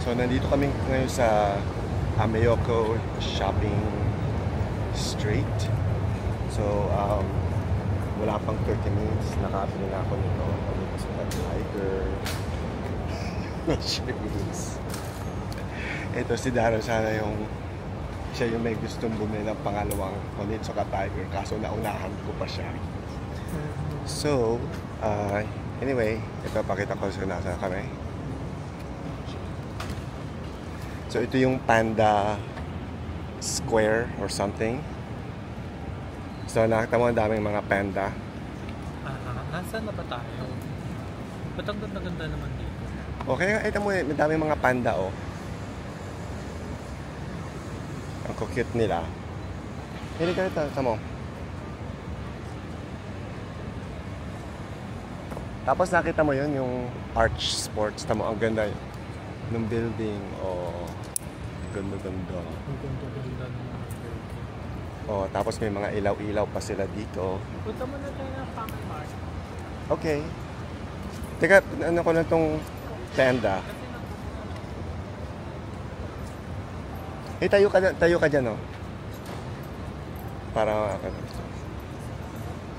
So, nandito kami ngayon sa Ameyoco Shopping Street. So, wala pang 30 minutes. Nakabili na ako nito. Dito sa Tiger. Shoes. Ito si Daro, sana siya yung may gustong bumili ng pangalawang Onitsuka Tiger. Kaso naunahan ko pa siya. So, anyway, ito pakita ko sa nasa kami. So, ito yung Panda Square or something. So, nakita mo ang daming mga panda. Nasaan na ba tayo? Ba't ang ganda-ganda naman dito? Okay, ito mo, may daming mga panda, oh. Ang cute nila. Hindi ka ito, tamo. Tapos nakita mo yun, yung Arch Sports. Tamo, ang ganda ng building. Oh, ganda-ganda. Ang ganda-ganda ng mga building. Oh, tapos may mga ilaw-ilaw pa sila dito. Punta mo na tayo ng Family Mart. Okay. Teka, ano ko na tong panda. Eh, tayo ka dyan, oh. Para,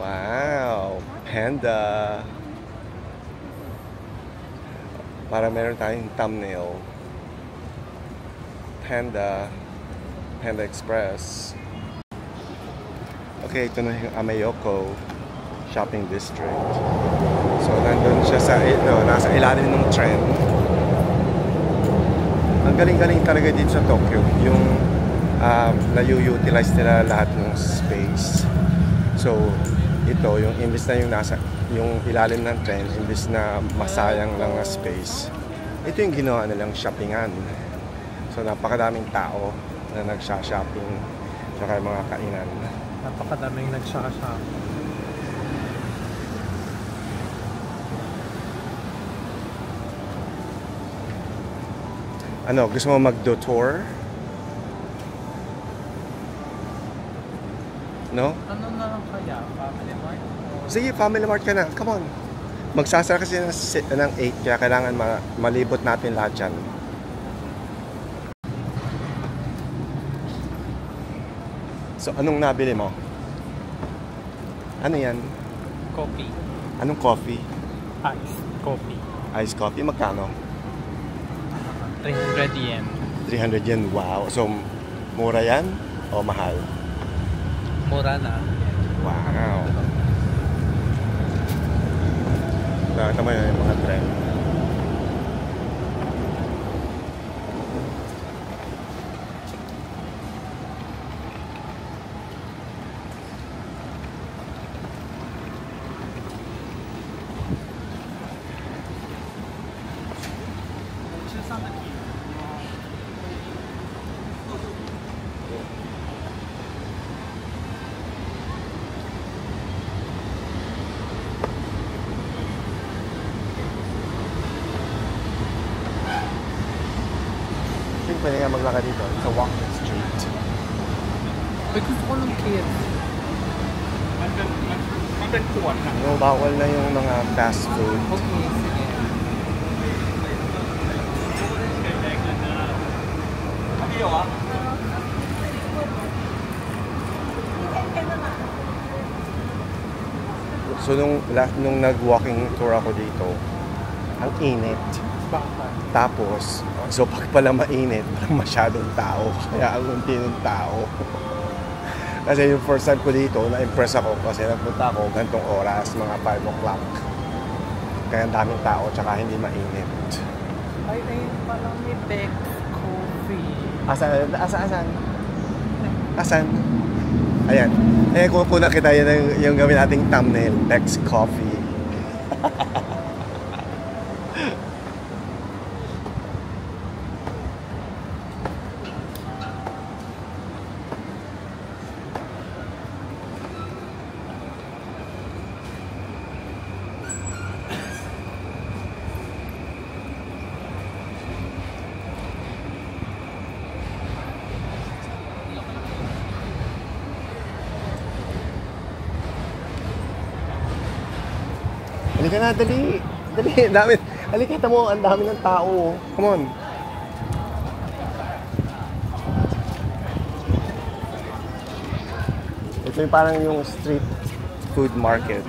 wow, panda. Para meron tayong thumbnail. Panda Express. Okay, ito na yung Ameyoco Shopping District. So, nandun siya sa, nasa ilalim ng tren. Ang galing-galing talaga dito sa Tokyo. Yung na-utilize nila lahat ng space. So, ito, yung imbis na yung ilalim ng tren, imbis na masayang lang na space, ito yung ginawa nilang shoppingan. So, napakadaming tao na nagsha-shopping tsaka mga kainan. Napakadaming nagsaka-shopping. Ano, gusto mo mag-do-tour? No? Ano na lang kaya? Family Mart? Sige, Family Mart ka na. Come on. Magsasara kasi ng 8, kaya kailangan malibot natin lahat yan. So, anong nabili mo? Ano yan? Coffee. Anong coffee? Iced coffee. Iced coffee? Magkano? 300 yen. 300 yen. Wow. So, mura yan? O mahal? Mura na. Wow. Nakita mo yun yung mga trend. Pwede nga maglakad dito. It's a walking street. Ay, gusto ko ng kids. Manเป็นขวดนะ No, bawal na yung mga fast food. Okay, sige. So, nung nag-walking tour ako dito, ang init. Bakit? Tapos, so pag pala mainit, parang masyadong tao. Kaya ang unti ng tao. Kasi yung first time ko dito, na-impress ako kasi nagpunta ako gantong oras, mga 5 o'clock. Kaya ang daming tao, tsaka hindi mainit. Ay, parang may Beck's Coffee. Asan? Asan? Ayan. Eh, kung nakita yun yung gawin nating thumbnail, Beck's Coffee. Halika na, dali. Dali, dami. Halika mo, ang dami ng tao. Come on. Ito yung parang yung street food market.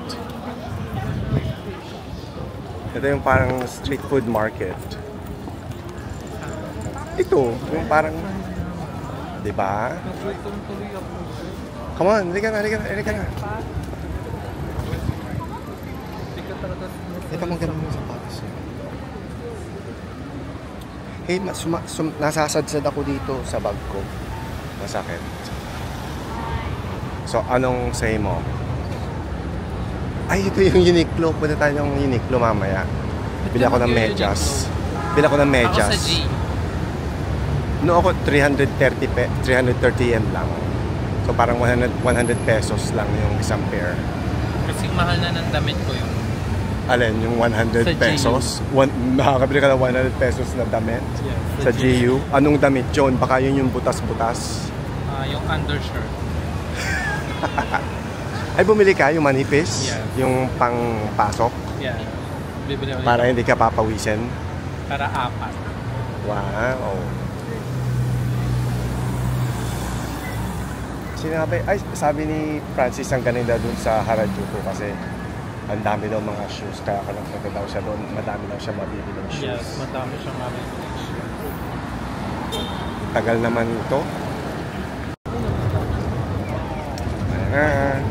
Ito yung parang street food market. Ito, yung parang, di ba? Nagutom tuloy ako. Come on, halika na. Hindi ka talaga Ito mong ganun yung sapatos niya. Hey, nasasadsad ako dito sa bag ko. Masakit. So, anong say mo? Ay, ito yung Uniqlo. Punta tayo ng Uniqlo mamaya. Bili ako ng medyas. Bili ako ng medyas. Ako sa G. No, ako 330 yen lang. So, parang 100 pesos lang yung isang pair. Kasi mahal na ng damit ko yung Alin, yung 100 Sa pesos? Nakakabili ka ng 100 pesos na damit? Sa GU? Anong damit yun? Baka yun yung butas-butas. yung undershirt. Ay, bumili ka yung manipis? Yes. Yung pang-pasok? Yeah. Bibili ulit. Para hindi ka papawisin? Para 4. Wow! Sinabi, ay, sabi ni Francis ang ganun dun sa Harajuku kasi ang dami daw mga shoes, kaya ka lang punta daw siya doon, madami daw siya mabibili ng shoes. Yes, madami siyang mabibili. Tagal naman ito. Ayan.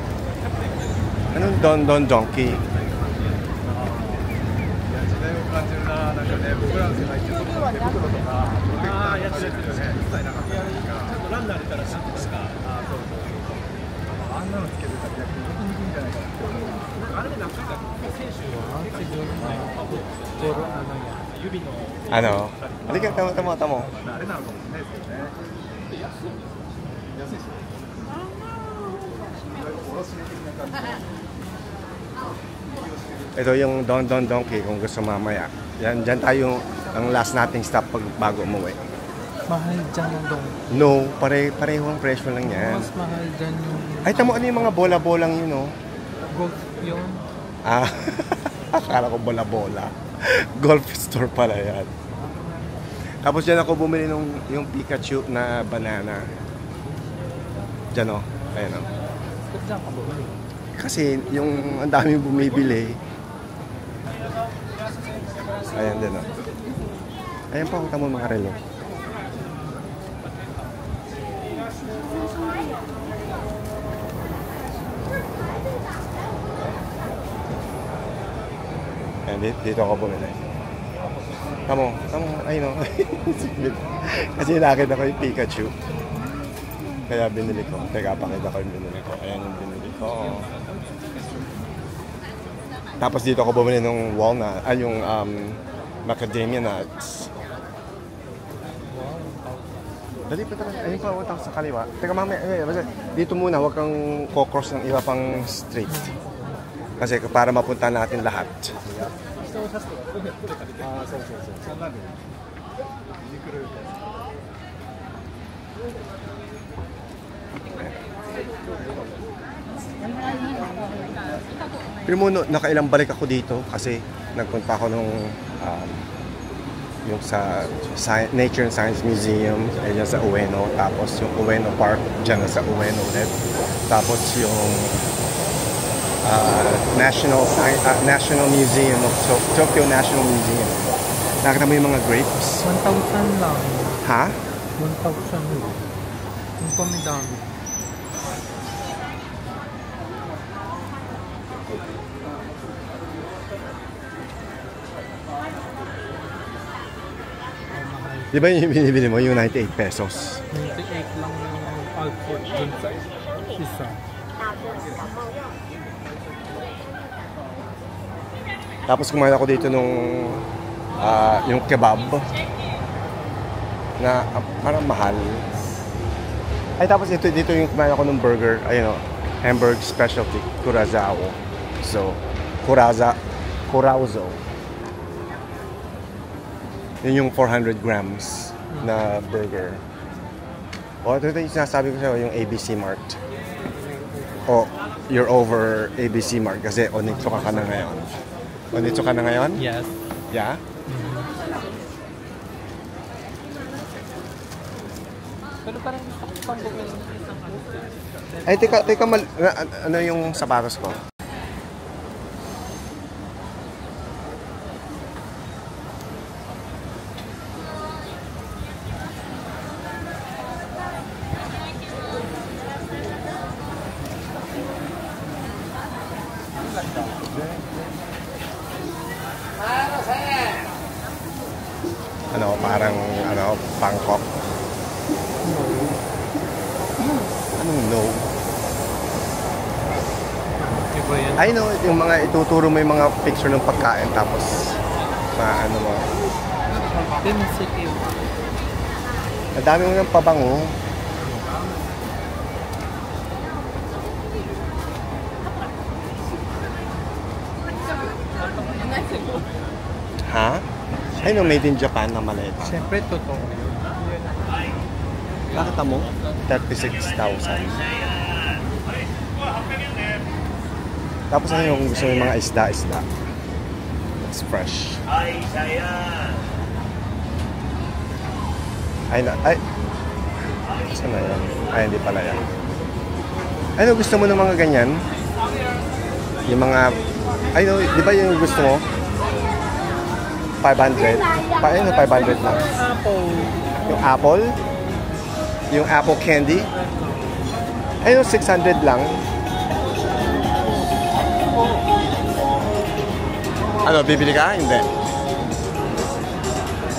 Anong Don Donkey? Puro ano yan. Ano? Halika, tamo. Ito yung Don Donkey kung gusto mamaya. Yan, dyan tayo ang last nating stop bago umuwi. Mahal dyan ang dong. No, parehong presyo lang yan. Mas mahal dyan yung Ay, tamo ano yung mga bola-bolang yun, no? golf yun. Ah, akala ko bola-bola. Golf store pala yan. Tapos dyan ako bumili nung yung Pikachu na banana. Dyan, o. Ayan, o. Ba't dyan ka bumili? Kasi yung ang daming bumibili. Ayan din, o. Ayan pa, kita mo mga relo. Ayan, dito ako bumili. Tamo, ayun, o. Kasi nakita ko yung Pikachu. Kaya binili ko. Teka, pakita ko yung binili ko. Ayan yung binili ko. Tapos dito ako bumili ng walnut, yung macadamia nuts. Dali pa talaga. Ayun pa, utang sa kaliwa. Teka, mamaya, dito muna, huwag kang co-cross ng iba pang street. Kasi para mapunta natin lahat. Pero muna, nakailang balik ako dito kasi nagpunta ako nung yung sa Nature and Science Museum, ayun sa Ueno, tapos yung Ueno Park, dyan sa Ueno ulit. Tapos yung National Museum of Tokyo National Museum. Nakita mo yung mga grapes? 1,000 lang. Ha? 1,000 lang. Yung pamidami. Di ba yung binibili mo, yung 98 pesos? 98 lang yung Alfred dun sa isa. Tapos kumain ako dito nung yung kebab na parang mahal. Ay, tapos dito yung kumain ako ng burger, ayun o, Hamburg Specialty Curacao. So, Curacao. Yun yung 400 grams na burger. O, ito yung sinasabi ko sa'yo, yung ABC Mart. O, you're over ABC Mart kasi Onitsuka ka na ngayon. Onitsuka na ngayon? Yes. Yeah? Pero parang gusto ko pang bumili ng isang ano. Ay, teka, ano yung sapatos ko? Ano, parang, Bangkok. Anong no? Iba yan. I know, yung mga ituturo mo yung mga picture ng pagkain tapos maano mo. Sensitive. Ang dami mo ng pabango. Ha? Ay no, made in Japan na maliit. Siyempre, totoo yun. Bakit mo? 36,000. Tapos ano yung gusto mo yung mga isda? It's fresh. Ay, saan na yan? Ay, hindi pala yan. Ano gusto mo ng mga ganyan? Yung mga, di ba yung gusto mo? 500? 500 lang. Apple. Yung apple? Yung apple candy? Ayun, 600 lang. Ano, bibili ka? Hindi.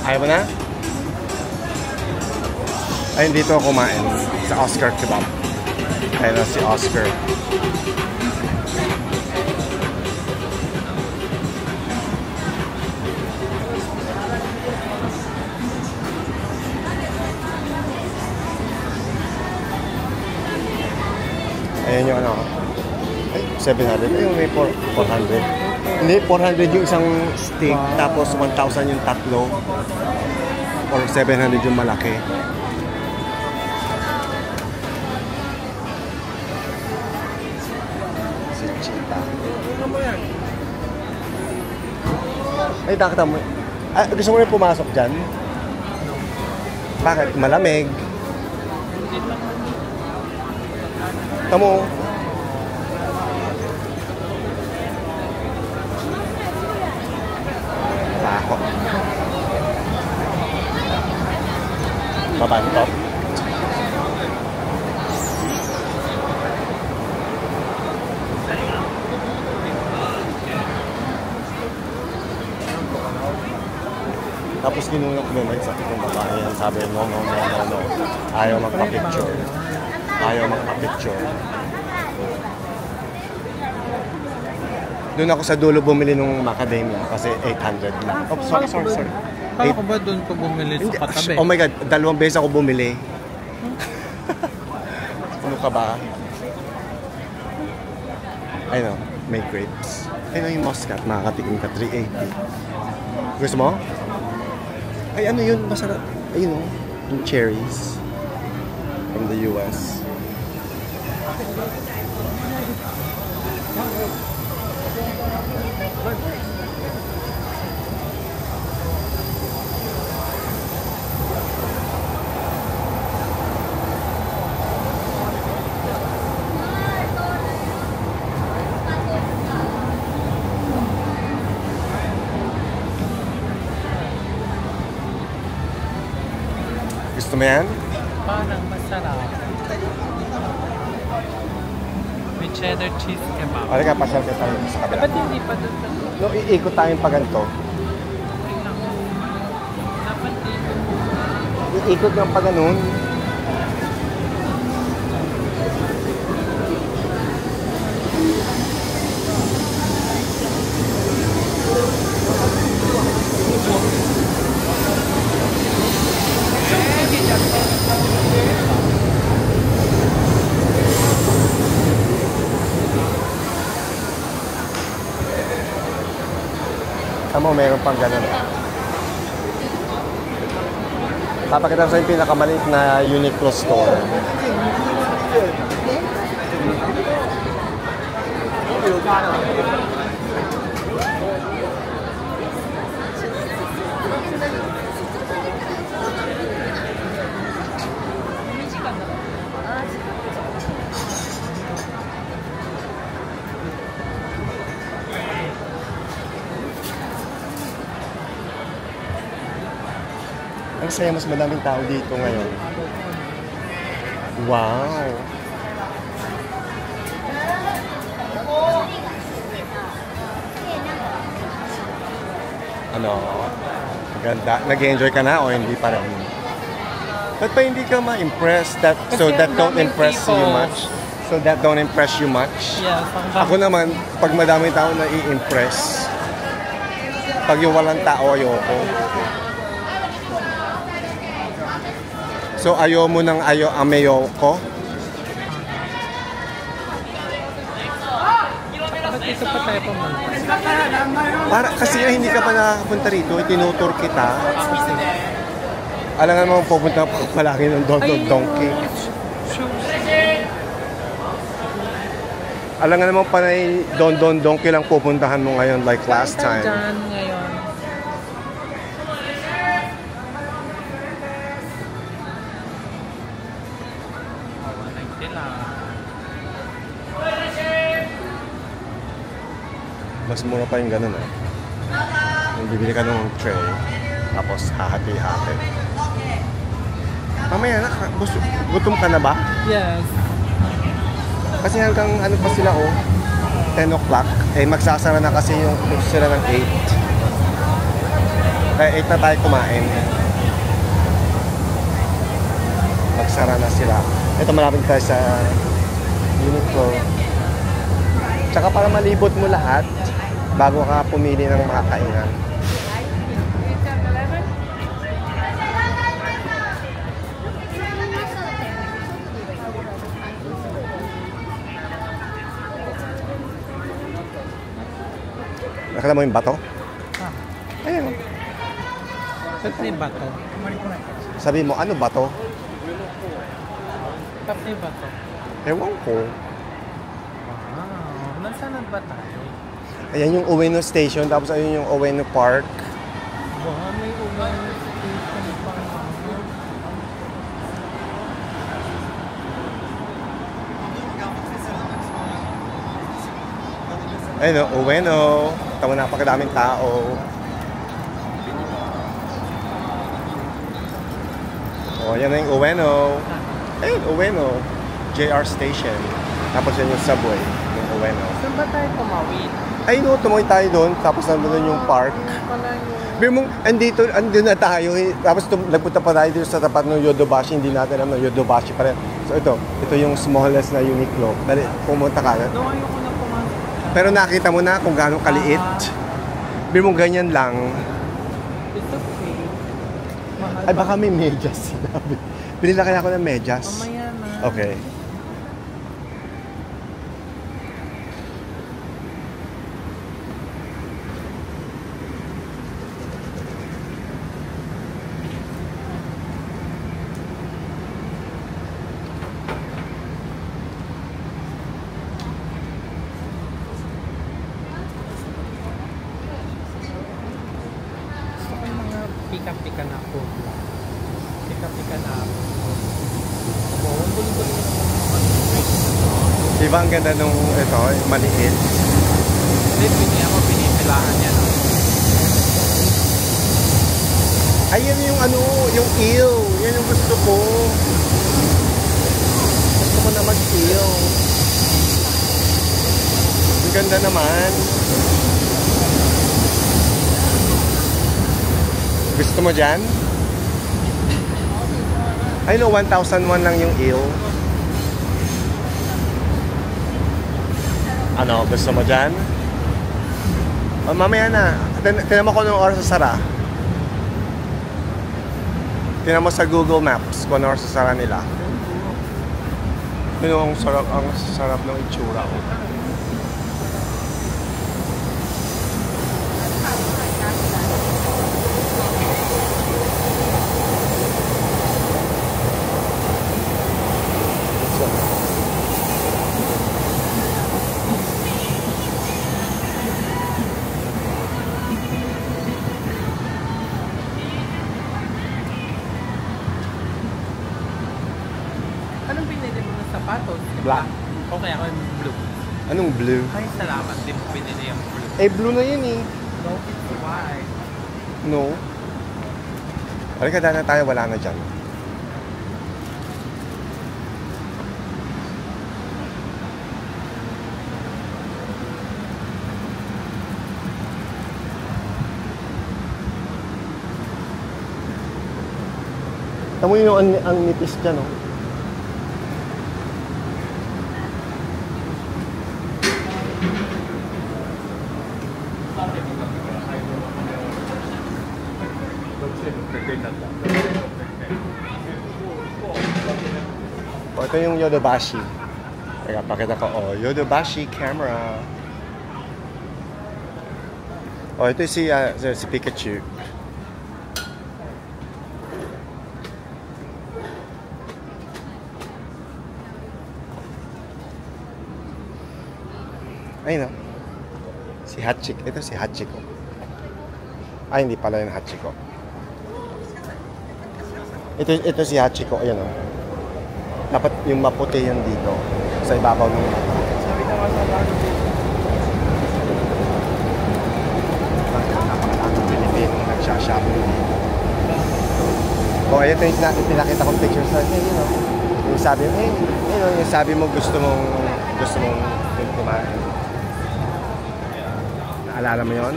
Ayaw mo na? Ayun, dito ako kumain. Sa Oscar Kebab. Ayun na si Oscar. Ayan yung ano. Ay, 700. Ayun, may 400. Hindi, 400 yung isang steak. Wow. Tapos 1,000 yung tatlo. Or 700 yung malaki. Si Chita. Ay, nakita mo. Gusto mo rin pumasok dyan? Bakit? Malamig. Tamo. Bako. Babantot. Tapos kinunok mo may sakit ng babae yan. Sabi, no. Ayaw magpa-picture. Doon ako sa dulo bumili nung macadamia kasi 800 lang. Oh, sorry. Kala ko ba doon ko bumili sa katabi? Oh my God, 2 beses ako bumili. Ano ka ba? Ayun, may grapes. Ayun yung muscat, makakatikim ka, 380. Gusto mo? Ay, ano yun? Masarap. Ayun yung cherries from the US. Gusto mo yan? Parang masarap. May cheddar cheese kebab. Halika, pasyal ka tayo sa kabila. Ba't hindi pa doon sa... No, iikot tayong pa ganito. Dapat dito. Iikot ng pa ganun. Tama, meron pang ganun. Papakita ko sa yung pinakamaliit na Uniqlo store. Ang saya, mas madaming tao dito ngayon. Wow! Ano? Maganda. Nag-enjoy ka na o hindi pa rin? Ba't pa hindi ka ma-impress? So Kasi that ang don't daming impress you people. much? So that don't impress you much? Yes, Ako naman, pag madaming tao na i-impress, pag yung walang tao, ayoko. So ayaw mo ng ameyoko? Ba't dito pa tayo pumunta? Kasi nga hindi ka pa nakakapunta rito, tinutur kita. Alam mo, pupunta pa palagi ng donkey. Alam nga naman panay donkey lang pupuntahan mo ngayon like last time. Dyan ngayon. Mas mura pa yung ganun eh. Yung bibili ka ng tray, tapos hahati-hati. Mamaya na, gutom ka na ba? Yes. Kasi hanggang ano pa sila 10 o'clock. Eh magsasara na kasi yung sila ng 8. Kaya 8 na tayo kumain. Magsara na sila. Ito malapit tayo sa Uniqlo. Tsaka para malibot mo lahat, bago ka pumili ng makakainan. Nakita mo yung bato? Ayan. Ba't may bato? Sabi mo, ano bato? Ba't may bato? Ewan ko. Wow. Nasaan ba tayo? Ayan yung Ueno Station, tapos ayun yung Ueno Park. Wow, may ulan station pa. Ayun o, Ueno. Tama, napakadaming tao. Yan na yung Ueno. Ayun, Ueno. JR Station. Tapos yun yung subway, yung Ueno. Saan ba tayo tumawid? Ay no, tumoy tayo doon, tapos nandun yung park. Pala yung... Biro mong, andun na tayo, tapos nagpunta pa tayo dito sa tapat ng Yodobashi, hindi natin alam na Yodobashi pa rin. So ito yung smallest na Uniqlo. Dali, pumunta ka. No, ayoko na pumasok. Pero nakita mo na kung gaano kaliit. Biro mong ganyan lang. It's okay. Mahal Ay baka may medyas sinabi. Binila kaya ako ng medyas. Mamaya na. Okay. Pika-pika na ako. Pika-pika na ako. Oo, ang buli-buli na ako. Diba ang ganda nung ito, maliit? Hindi ako pinipilahan yan. Ayun yung ano, yung eel. Yan yung gusto ko. Gusto ko na mag-eel. Ang ganda naman. Gusto mo dyan? Ay no, 1,001 lang yung eel. Ano, gusto mo dyan? Mamaya na. Tinan mo ko nung oras sa sara. Tinan mo sa Google Maps kung ano oras sa sara nila. Yun ang sarap ng itsura ko. Anong pinili mo ng sapatos? Black. Okay, ako yung blue. Anong blue? Ay, salamat. Di mo pinili yung blue. Eh, blue na yun eh. No, it's white. No. Halika, daan na tayo, wala na dyan. Tamo yung ang nipis dyan, oh. O, ito yung Yodobashi. Teka, pakita ko. Oh, Yodobashi camera. Oh, ito si Pikachu. Ayun, no? Si Hachiko. Ito si Hachiko. Ay, hindi pala yung Hachiko. Ito si Hachiko. Ayan, oh. Dapat yung maputi yun dito. Sa ibabaw ng mata. Napakalamang Pilipino nagsha-shopping dito. Oh, ito yung pinakita kong picture sa akin, you know. Yung sabi, yung sabi mo gusto mong kumain. Naalala mo yun?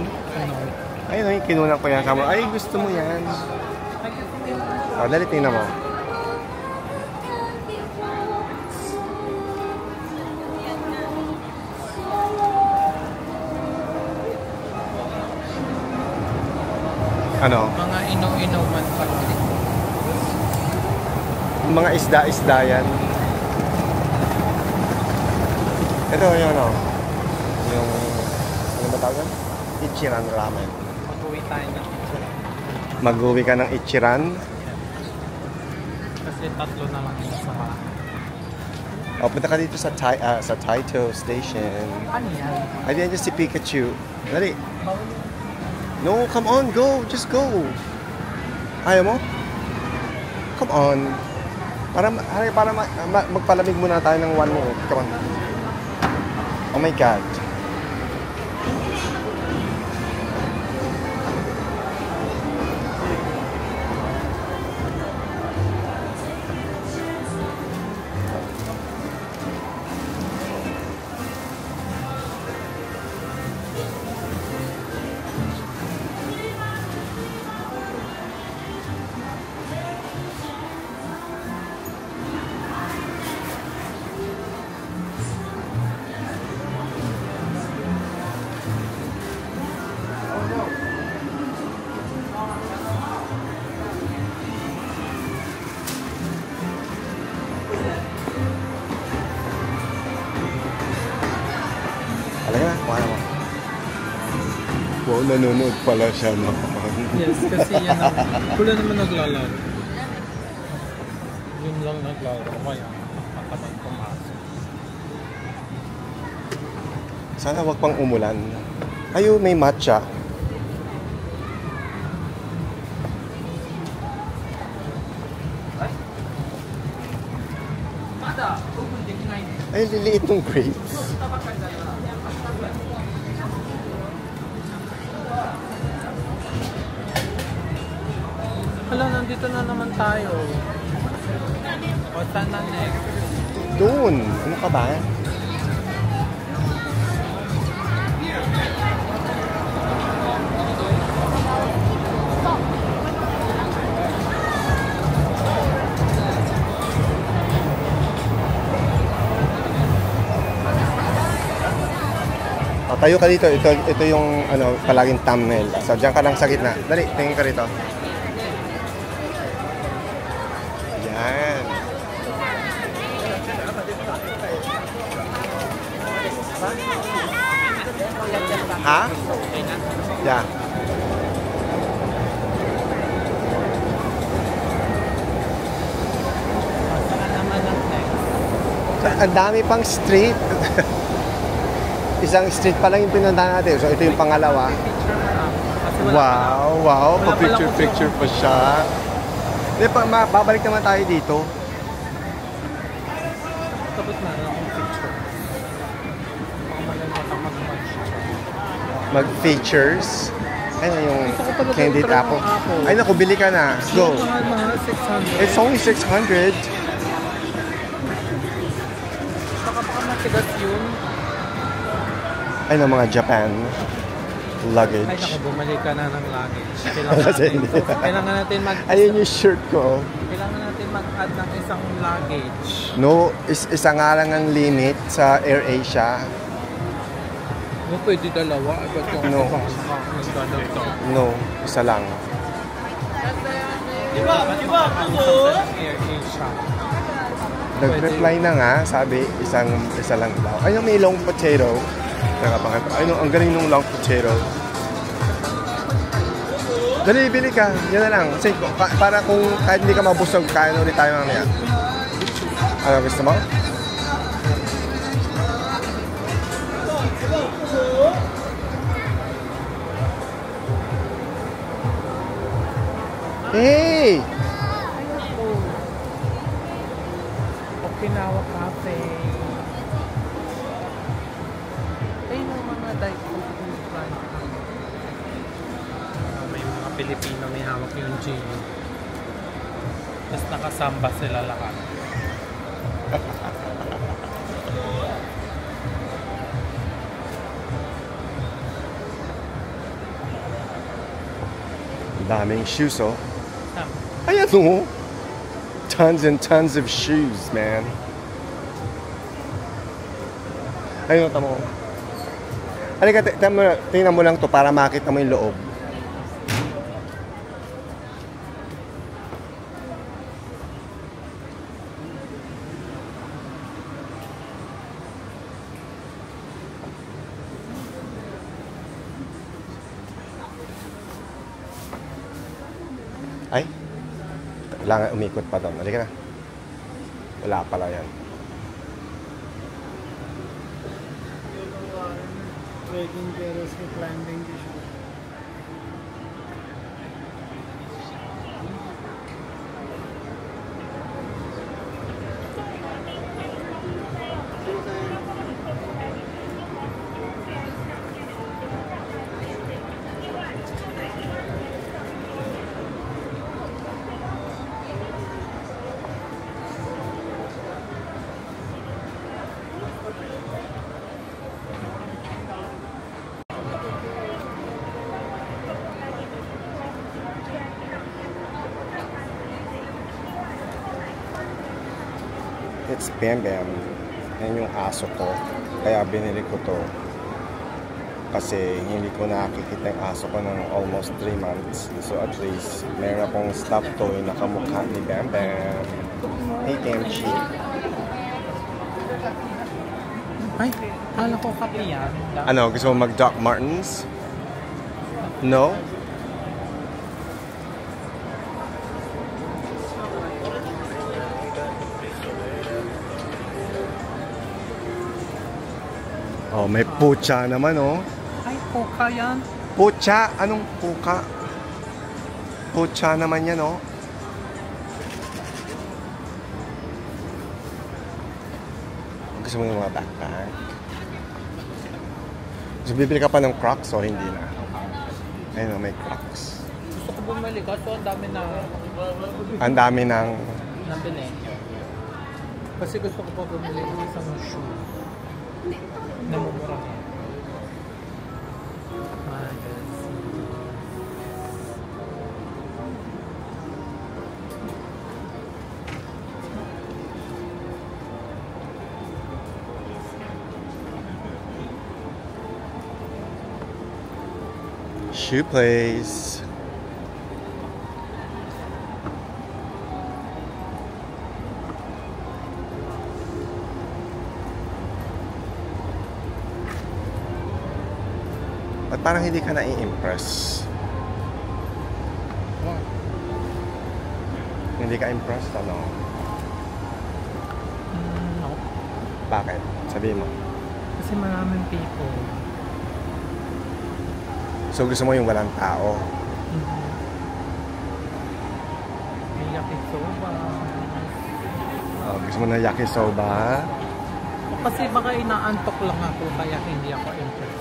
Ayun, yung kinunan ko yan. Ay, gusto mo yan. O, dali, tingnan mo. Ano? Mga inaw-inawan pa. Mga isda-isda yan. Ito yung ano? Yung... Ano ba tawag? Ichiran ramen. Mag-uwi tayo ng Ichiran. Mag-uwi ka ng Ichiran? Kasi tatlo na lang yung sa bahay. O, punta ka dito sa Taito Station. Ano yan? Ay, diyan si Pikachu. Dali. No, come on, go. Just go. Ayaw mo? Come on. Para magpalamig muna tayo ng 1 minute. Come on. Oh my God. Talaga, kuha mo. Wow, nanonood pala siya naman. Yes, kasi yan ang... Wala naman naglalaro. Yun lang naglalaro. Kaya, makatamad pumasok. Sana wag pang umulan. Ayo, may matcha. Ay, liliit ng grapes. Hala, nandito na naman tayo. O, saan na next? Doon. Ano ka ba? Tayo ka dito. Ito yung ano, palaging thumbnail. So, diyan ka lang sa gitna. Dali, tingin ka rito. Yan. Ha? Yeah. Ang dami pang street. Isang street pa lang yung pinuntahan natin. So, ito yung pangalawa. Wow. Pa-picture pa siya. Hindi pa, babalik naman tayo dito. Tapos na lang ang picture. Mag-features. Ayun yung Gusto ko talaga candied yung apple. apple. Ay naku, bili ka na. Go. Mahal, 600. It's only 600. Saka baka matigas yun. Ay no, mga Japan Ay luggage. naku, bumalik ka na ng luggage. Kasi hindi. Kailangan natin Ayun yung shirt ko. kailangan natin mag-add ng isang luggage. No, isa nga lang ang limit sa AirAsia. No, pwede dalawa. Ba't kung No. nagdadagdag? No, isa lang. Di ba? Air Asia. Nag-reply na nga, sabi, isa lang daw. Ayun, may long potato. Nakapangat. Ayun, ang galing ng long potato. Dali, bili ka. Yan na lang. Kasi para kung kahit hindi ka mabusog, kain ulit tayo mamaya. Ano gusto mo? Hey! Okinawa Cafe. Ayun ang mga daikong plant. May mga Pilipino may hawak yung gin. Tapos nakasamba sila lahat. Daming shoes, oh. Tama. Ayan, oh. Tons and tons of shoes, man. Ayun, tamo. Halika, tingnan mo lang to para makita mo yung loob. Ay, kailangan umikot pa doon. Halika na. Wala pala yan. Trekking के और उसके climbing की shoot It's Bam Bam. Yan yung aso ko. Kaya binili ko to. Kasi hindi ko nakikita yung aso ko ng almost 3 months. So at least, meron akong stuffed toy na kamukha ni Bam Bam. Hey, Kimchi. Ay, kala ko kape yan. Ano, gusto mo mag-Doc Martens? No? Oh, may pucha naman, oh. Ay, puka yan. Pucha? Anong puka? Pucha naman yan, oh. Gusto mo ng mga backpack? So, bibili ka pa ng Crocs o hindi na? Ayun, oh, may Crocs. Gusto ko bumili kaso ang dami na Ang dami ng... nabili. Kasi gusto ko pa bumili ng isang shoe. Namumura niya. Shoe place. At parang hindi ka na-i-impress. Wow. Hindi ka impressed, ano? No. Bakit? Sabihin mo. Kasi maraming people. So gusto mo yung walang tao? May yakisoba. Oh, gusto mo na yakisoba? Kasi baka inaantok lang ako kaya hindi ako impressed.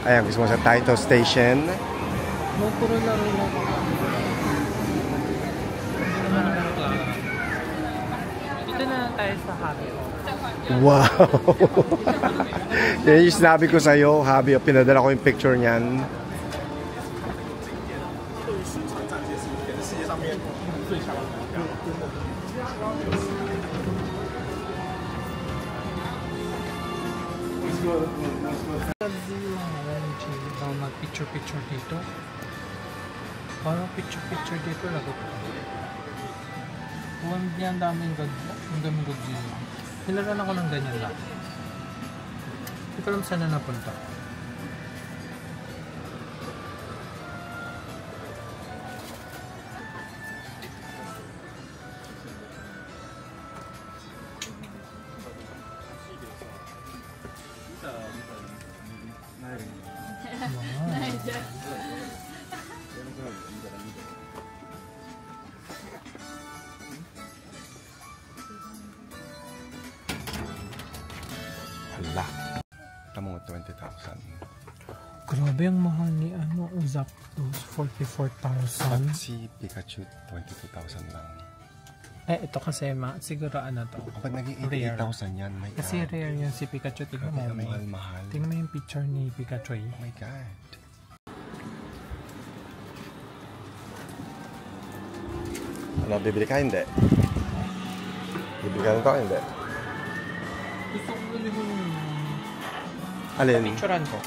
Ayan, gusto mo sa Taito Station? No, puro laro lang. Hindi naman ako klaro. Dito na tayo sa hobby. Wow! Yan yung sinabi ko sa'yo, Habi. Pinadala ko yung picture niyan. Mag-picture-picture dito. Parang picture-picture dito lagot. Hindi ang daming Godzilla. Nilaran ako ng ganyan lang. Hindi ko alam saan na napunta. Hala. Tama mo, 20,000. Grabe ang mahal ni Zapdos, 44,000. Si Pikachu, 22,000 lang. Ito kasi siguro to. Kapag naging Rare. 88,000 yan, my God. Kasi rare yan si Pikachu. Tingnan mo. Mahal. Tingnan mo yung picture ni Pikachu. Oh my God. Ano, bibili ka? Hindi. Bibili ka nito? Hindi. Gusto ko ulit yung Alin? picturean ko.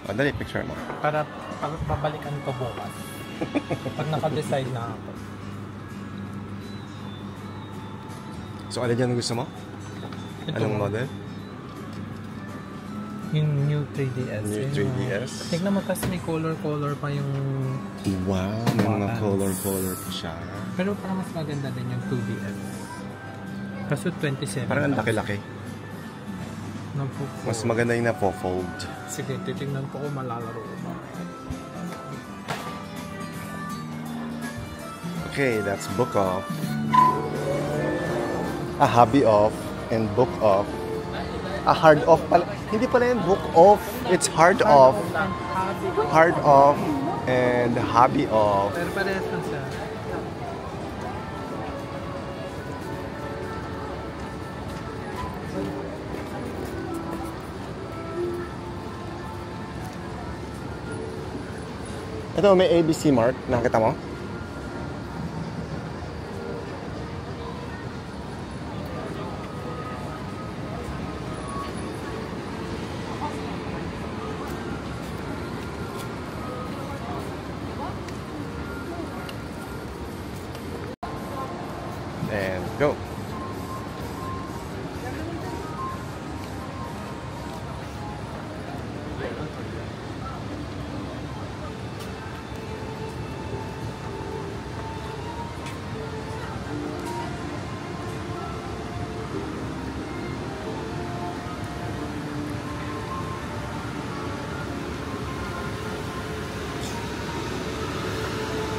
Oh, dali, picture mo. Para babalikan ko bukas. Pag naka-decide na ako. So, alin yan gusto mo? Anong model? Yung new 3DS. New 3DS? Tignan mo kasi may color pa yung... Wow, may mga buttons. color pa siya. Pero parang mas maganda din yung 2DS. Kaso 27. Parang ang laki-laki. Mas maganda yung na-fold. Sige, titignan ko kung malalaro ko ba. Okay, that's book off. A hobby off and book off. A hard off pala. Hindi pala yung book off. It's hard off. Hard off and hobby off. Pero parehas lang siya. Ito, may ABC mark. Nakita mo? And go.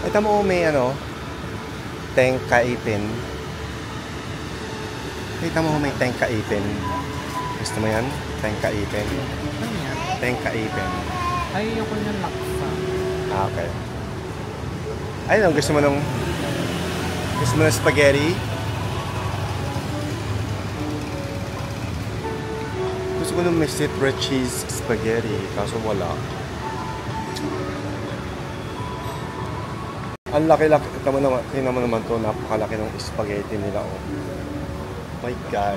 Ito mo may tank kaipin. Kita mo may tank kaipin. Gusto mo yan? Tank kaipin. Ano yan? Tank kaipin. Ay, ayoko niyang laksa. Ah, okay. Ayun, gusto mo ng spaghetti? Gusto ko ng may citra cheese spaghetti. Kaso wala. Ang laki-laki. Tingnan mo naman to. Napakalaki ng spaghetti nila. Oh my God.